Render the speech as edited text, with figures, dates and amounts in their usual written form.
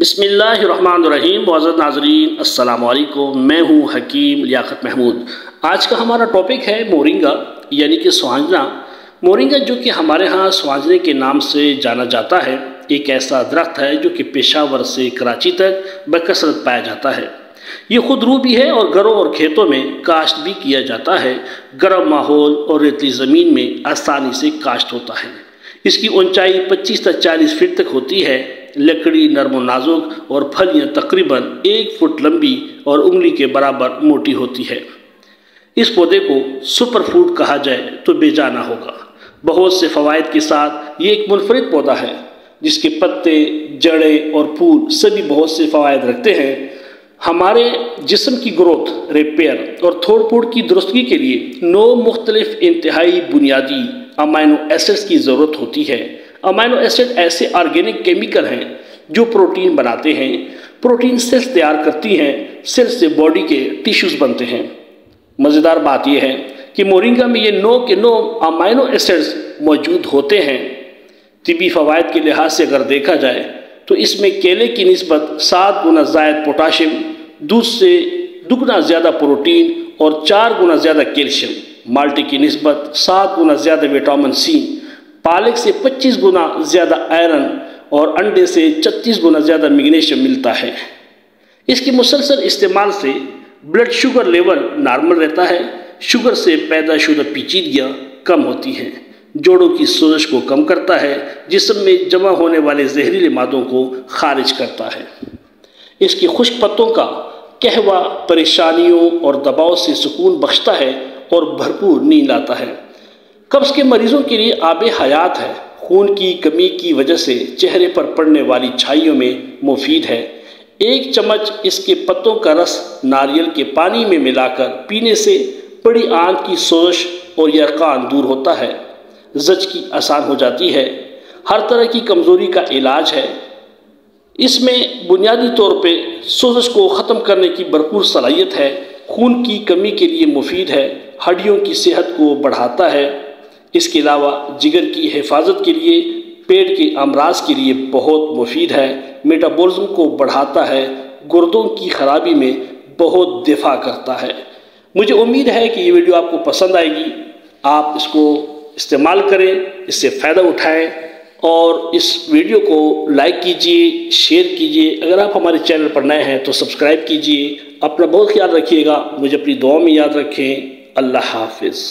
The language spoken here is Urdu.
بسم اللہ الرحمن الرحیم۔ معزز ناظرین السلام علیکم، میں ہوں حکیم لیاقت محمود۔ آج کا ہمارا ٹاپک ہے مورنگا یعنی کہ سوانجنا۔ مورنگا جو کہ ہمارے ہاں سوانجنے کے نام سے جانا جاتا ہے، ایک ایسا درخت ہے جو کہ پشاور سے کراچی تک بکثرت پایا جاتا ہے۔ یہ خود رو بھی ہے اور گھروں اور کھیتوں میں کاشت بھی کیا جاتا ہے۔ گرم ماحول اور ریتلی زمین میں آسانی سے کاشت ہوتا ہے۔ اس کی اونچائی 25 تا 40 فٹ تک ہوتی ہے۔ لکڑی نرم و نازک اور پھلیاں تقریباً 1 فٹ لمبی اور انگلی کے برابر موٹی ہوتی ہے۔ اس پودے کو سپر فوڈ کہا جائے تو بے جا نہ ہوگا۔ بہت سے فوائد کے ساتھ یہ ایک منفرد پودا ہے جس کے پتے، جڑیں اور پھول سبھی بہت سے فوائد رکھتے ہیں۔ ہمارے جسم کی گروتھ، ریپیئر اور تھوڑ پھوڑ کی درستگی کے لیے 9 مختلف انتہائی بنیادی امینو ایسڈز کی ضرورت ہوتی ہے۔ امینو ایسڈ ایسے آرگینک کیمیکل ہیں جو پروٹین بناتے ہیں۔ پروٹین سیلز تیار کرتی ہیں، سیلز سے باڈی کے ٹیشوز بنتے ہیں۔ مزیدار بات یہ ہے کہ مورنگا میں یہ 9 کے 9 امینو ایسڈز موجود ہوتے ہیں۔ طبی فوائد کے لحاظ سے اگر دیکھا جائے تو اس میں کیلے کی نسبت 7 گنا زائد پوٹاشیم، دودھ سے 2 گنا زیادہ پروٹین اور 4 گنا زیادہ کیلشیم، مالٹے کی نسبت 7 گنا زیادہ وٹامن سی، پالک سے 25 گنا زیادہ آئرن اور انڈے سے 36 گنا زیادہ میگنیشیم ملتا ہے۔ اس کے مسلسل استعمال سے بلڈ شوگر لیول نارمل رہتا ہے، شوگر سے پیدا شدہ پیچیدگیاں کم ہوتی ہیں، جوڑوں کی سوزش کو کم کرتا ہے، جسم میں جمع ہونے والے زہریلے مادوں کو خارج کرتا ہے۔ اس کے خشک پتوں کا قہوہ پریشانیوں اور دباؤ سے سکون بخشتا ہے اور بھرپور نیند لاتا ہے۔ قبض کے مریضوں کے لیے آب حیات ہے۔ خون کی کمی کی وجہ سے چہرے پر پڑنے والی چھائیوں میں مفید ہے۔ 1 چمچ اس کے پتوں کا رس ناریل کے پانی میں ملا کر پینے سے بڑی آنت کی سوزش اور یرقان دور ہوتا ہے، زچگی آسان ہو جاتی ہے، ہر طرح کی کمزوری کا علاج ہے۔ اس میں بنیادی طور پہ سوزش کو ختم کرنے کی بھرپور صلاحیت ہے، خون کی کمی کے لیے مفید ہے، ہڈیوں کی صحت کو بڑھاتا ہے۔ اس کے علاوہ جگر کی حفاظت کے لیے، پیٹ کے امراض کے لیے بہت مفید ہے، میٹابولزم کو بڑھاتا ہے، گردوں کی خرابی میں بہت دفاع کرتا ہے۔ مجھے امید ہے کہ یہ ویڈیو آپ کو پسند آئے گی۔ آپ اس کو استعمال کریں، اس سے فائدہ اٹھائیں اور اس ویڈیو کو لائک کیجئے، شیئر کیجئے۔ اگر آپ ہمارے چینل پر نئے ہیں تو سبسکرائب کیجئے۔ اپنا بہت خیال رکھیے گا، مجھے اپنی دعاؤں میں یاد رکھیں۔ اللہ حافظ۔